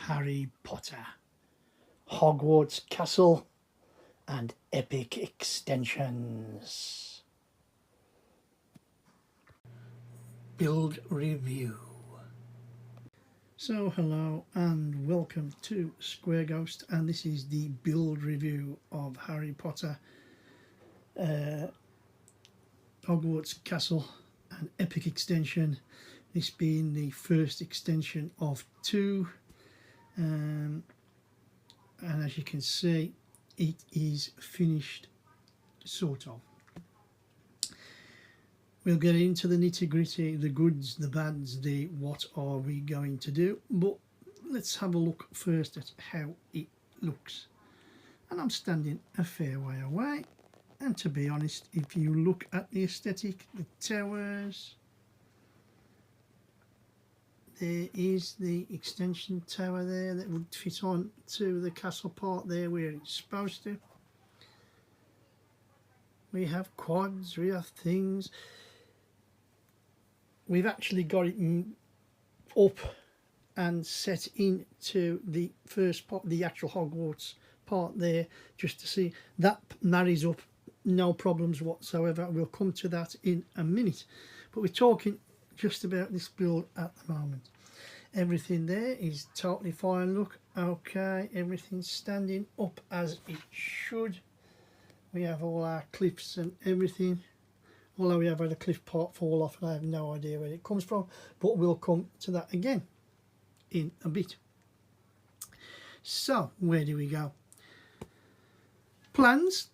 Harry Potter, Hogwarts Castle and epic extensions. Build review. So hello and welcome to Square Ghost, and this is the build review of Harry Potter, Hogwarts Castle and epic extension, this being the first extension of two, and as you can see it is finished, sort of. We'll get into the nitty-gritty, the goods, the bads, the what are we going to do, but let's have a look first at how it looks. And I'm standing a fair way away, and to be honest, if you look at the aesthetic, the towers, there is the extension tower there that would fit on to the castle part there where it's supposed to. We have quads, we have things. We've actually got it up and set into the first part, the actual Hogwarts part there, just to see that marries up, no problems whatsoever. We'll come to that in a minute, but we're talking just about this build at the moment. Everything there is totally fine. Look, okay, everything's standing up as it should. We have all our cliffs and everything, although we have had a cliff part fall off and I have no idea where it comes from, but we'll come to that again in a bit. So where do we go? Plans,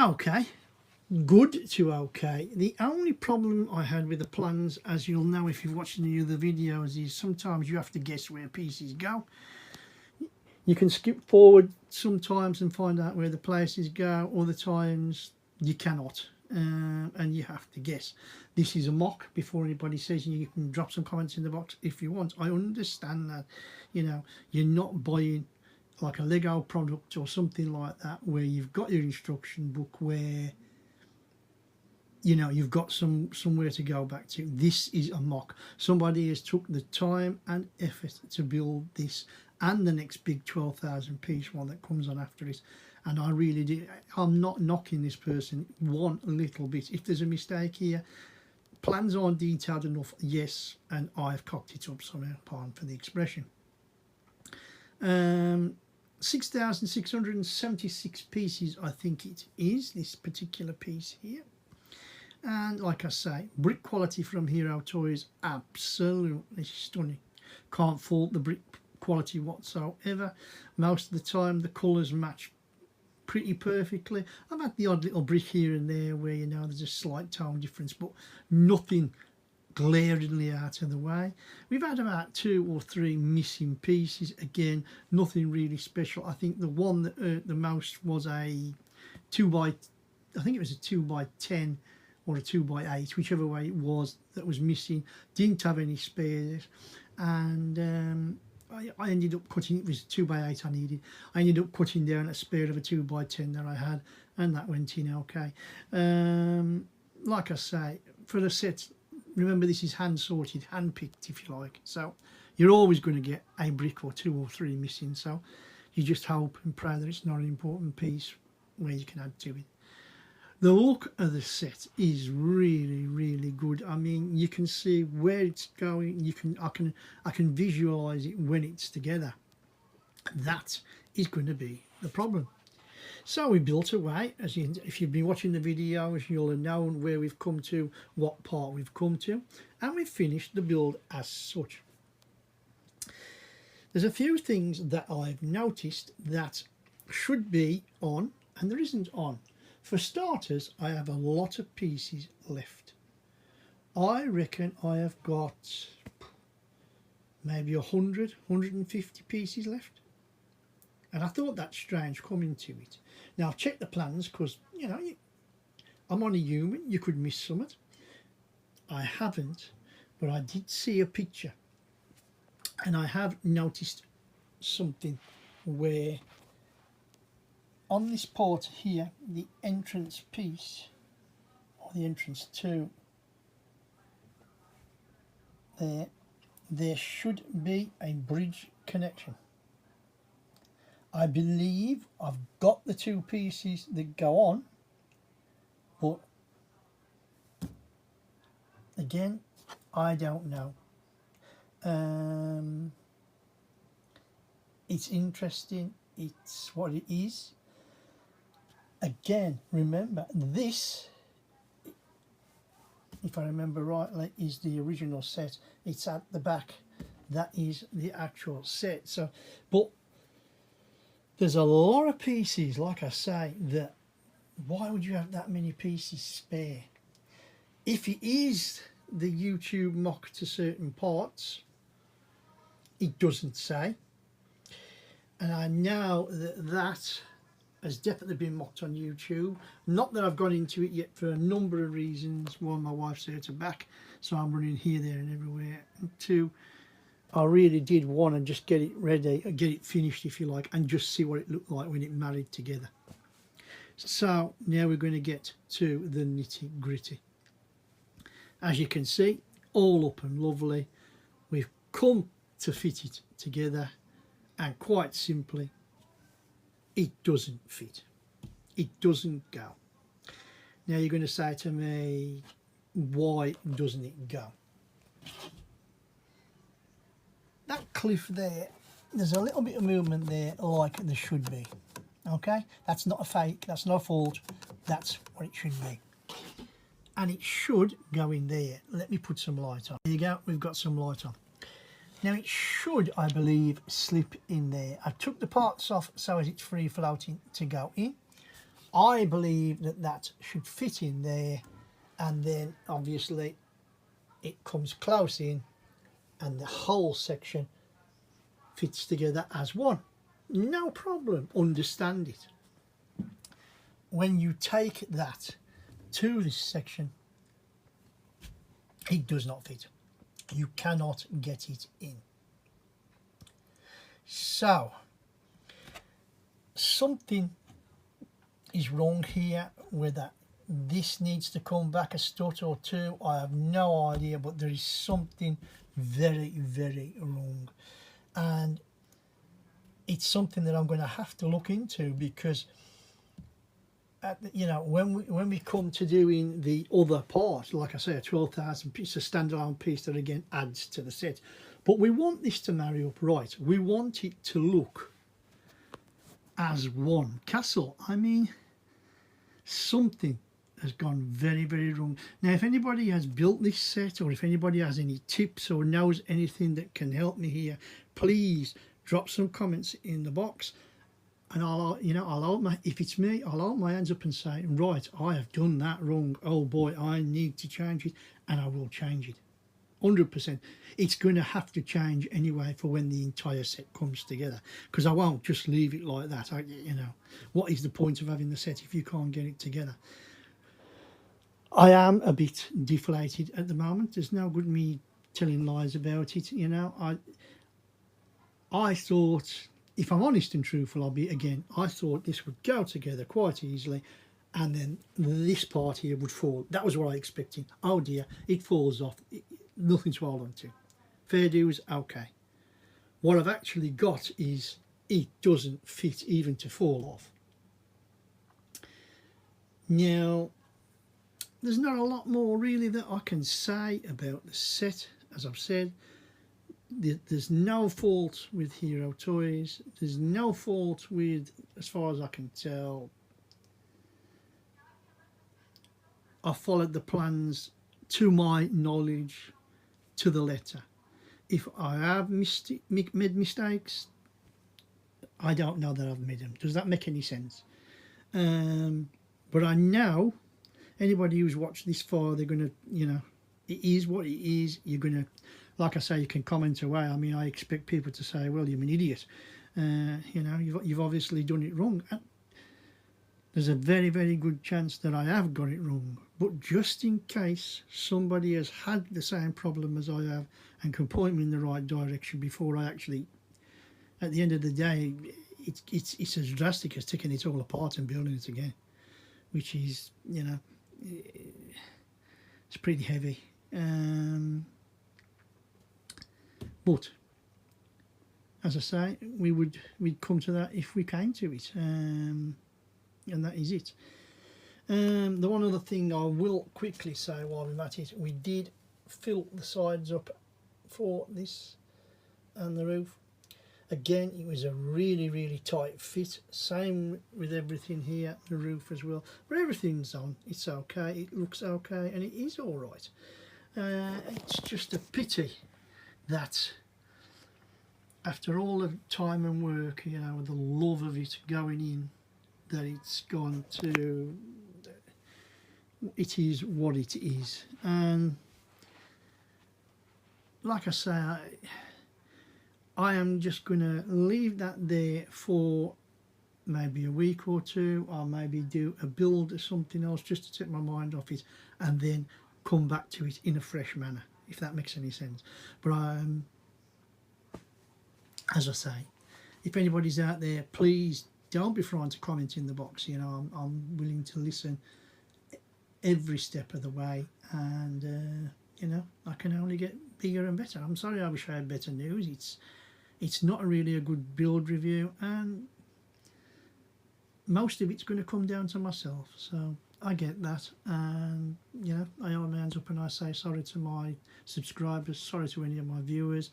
okay, good to okay. The only problem I had with the plans, as you'll know if you've watched any of the videos, is sometimes you have to guess where pieces go. You can skip forward sometimes and find out where the places go, other times you cannot, and you have to guess. This is a mock. Before anybody says, you can drop some comments in the box if you want. I understand that, you know, you're not buying like a Lego product or something like that where you've got your instruction book, where you know you've got somewhere to go back to. This is a mock. Somebody has took the time and effort to build this and the next big 12,000 piece one that comes on after it, and I really do. I'm not knocking this person one little bit. If there's a mistake here, plans aren't detailed enough, yes, and I've cocked it up somehow, pardon for the expression. 6,676 pieces I think it is, this particular piece here. And like I say, brick quality from Hero Toys, absolutely stunning. Can't fault the brick quality whatsoever. Most of the time the colours match pretty perfectly. I've had the odd little brick here and there where, you know, there's a slight tone difference, but nothing glaringly out of the way. We've had about 2 or 3 missing pieces, again nothing really special. I think the one that hurt the most was a 2x10 or a 2x8, whichever way it was, that was missing. Didn't have any spares, and I ended up cutting, it was 2x8 I needed. I ended up cutting down a spare of a 2x10 that I had, and that went in okay. Like I say, for the set, remember this is hand sorted, hand picked if you like, so you're always going to get a brick or 2 or 3 missing, so you just hope and pray that it's not an important piece where you can add to it. The look of the set is really, really good. I mean, you can see where it's going. I can visualize it when it's together. That is going to be the problem. So we built away. If you've been watching the videos, you'll have known where we've come to, what part we've come to, and we've finished the build as such. There's a few things that I've noticed that should be on and there isn't on. For starters, I have a lot of pieces left. I reckon I have got maybe 100, 150 pieces left. And I thought that strange coming to it. Now I've checked the plans because, you know, I'm only human, you could miss something. I haven't, but I did see a picture. And I have noticed something where on this part here, the entrance piece, or the entrance to there, there should be a bridge connection. I believe I've got the two pieces that go on, but again, I don't know. It's interesting, it's what it is. Again, remember, this, if I remember rightly, is the original set. It's at the back. That is the actual set. So, but there's a lot of pieces, like I say, that why would you have that many pieces spare? If it is the YouTube mock to certain parts, it doesn't say. And I know that that has definitely been mocked on YouTube. Not that I've gone into it yet for a number of reasons. One, my wife's hurt her back, so I'm running here, there and everywhere. And two, I really did want to just get it ready, get it finished if you like, and just see what it looked like when it married together. So now we're going to get to the nitty gritty. As you can see, all up and lovely. We've come to fit it together, and quite simply, it doesn't fit. It doesn't go. Now you're going to say to me, why doesn't it go? That cliff there, there's a little bit of movement there like there should be. Okay, that's not a fake, that's not a fault, that's what it should be. And it should go in there. Let me put some light on. There you go, we've got some light on. Now it should, I believe, slip in there. I took the parts off so as it's free floating to go in. I believe that that should fit in there, and then obviously it comes close in and the whole section fits together as one. No problem, understand it. When you take that to this section, it does not fit. You cannot get it in. So something is wrong here, whether this needs to come back a strut or two, I have no idea, but there is something very, very wrong, and it's something that I'm going to have to look into, because you know, when we come to doing the other part, like I say, a 12,000 piece, a standalone piece that again adds to the set, but we want this to marry up right. We want it to look as one castle. I mean, something has gone very, very wrong. Now, if anybody has built this set, or if anybody has any tips or knows anything that can help me here, please drop some comments in the box. And I'll hold my, if it's me, I'll hold my hands up and say, right, I have done that wrong. Oh boy, I need to change it, and I will change it. 100%. It's going to have to change anyway for when the entire set comes together, because I won't just leave it like that. You know, what is the point of having the set if you can't get it together? I am a bit deflated at the moment. There's no good me telling lies about it. You know, I thought, if I'm honest and truthful, I thought this would go together quite easily, and then this part here would fall. That was what I expected. Oh dear, it falls off. Nothing to hold on to. Fair dues, okay. What I've actually got is it doesn't fit even to fall off. Now, there's not a lot more really that I can say about the set. As I've said, there's no fault with Hero Toys. There's no fault with, as far as I can tell, I followed the plans to my knowledge to the letter. If I have made mistakes, I don't know that I've made them. Does that make any sense? But I know anybody who's watched this far, they're going to, you know, it is what it is. You're going to, like I say, you can comment away. I mean, I expect people to say, well, you're an idiot. You know, you've obviously done it wrong. And there's a very, very good chance that I have got it wrong. But just in case somebody has had the same problem as I have and can point me in the right direction before I actually, at the end of the day, it's as drastic as taking it all apart and building it again, which is, you know, it's pretty heavy. But as I say, we'd come to that if we came to it, and that is it. The one other thing I will quickly say while we're at it, we did fill the sides up for this and the roof. Again, it was a really tight fit. Same with everything here, the roof as well. But everything's on, it's okay, it looks okay, and it is all right. It's just a pity that after all the time and work, you know, the love of it going in, that it's gone to, it is what it is. And like I say, I am just going to leave that there for maybe a week or two, or maybe do a build or something else just to take my mind off it, and then come back to it in a fresh manner, if that makes any sense. But as I say, if anybody's out there, please don't be frightened to comment in the box. You know, I'm willing to listen every step of the way, and you know, I can only get bigger and better. I'm sorry, I wish I had better news. It's not really a good build review, and most of it's going to come down to myself, so I get that. And you know, I hold my hands up and I say sorry to my subscribers, sorry to any of my viewers,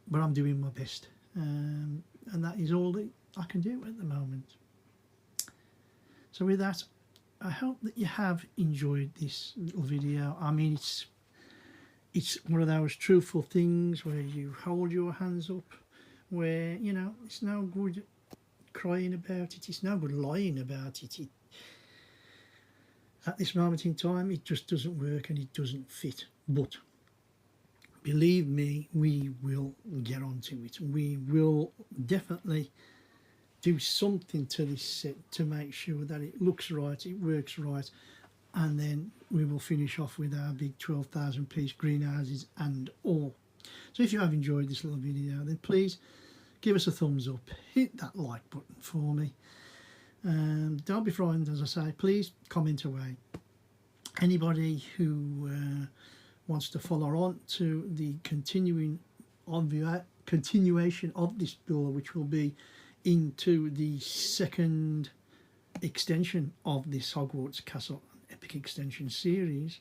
but I'm doing my best, and that is all that I can do at the moment. So with that, I hope that you have enjoyed this little video. I mean, it's one of those truthful things where you hold your hands up, where, you know, it's no good crying about it, it's no good lying about it. At this moment in time, it just doesn't work and it doesn't fit. But believe me, we will get onto it. We will definitely do something to this set to make sure that it looks right, it works right, and then we will finish off with our big 12,000 piece greenhouses and all. So if you have enjoyed this little video, then please give us a thumbs up, hit that like button for me. Don't be frightened, as I say, please comment away. Anybody who wants to follow on to the continuation of this build, which will be into the second extension of this Hogwarts Castle Epic Extension series,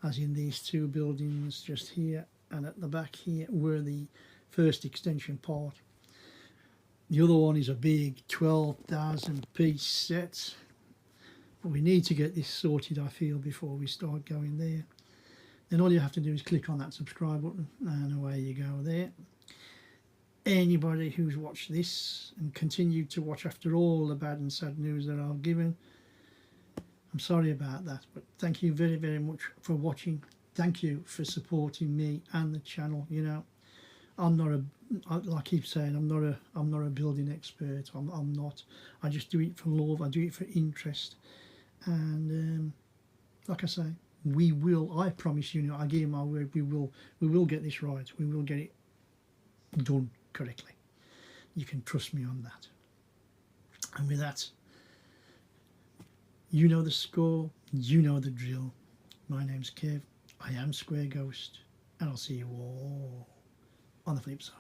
as in these two buildings just here and at the back here were the first extension part. The other one is a big 12,000 piece set, but we need to get this sorted, I feel, before we start going there. Then all you have to do is click on that subscribe button and away you go there. Anybody who's watched this and continued to watch after all the bad and sad news that I've given, I'm sorry about that, but thank you very much for watching. Thank you for supporting me and the channel. You know, I'm not a, like I keep saying, I'm not a building expert. I'm not. I just do it for love. I do it for interest, and like I say, we will. I promise you, I give you my word. We will get this right. We will get it done correctly. You can trust me on that. And with that, you know the score, you know the drill. My name's Kev, I am Square Ghost, and I'll see you all on the flip side.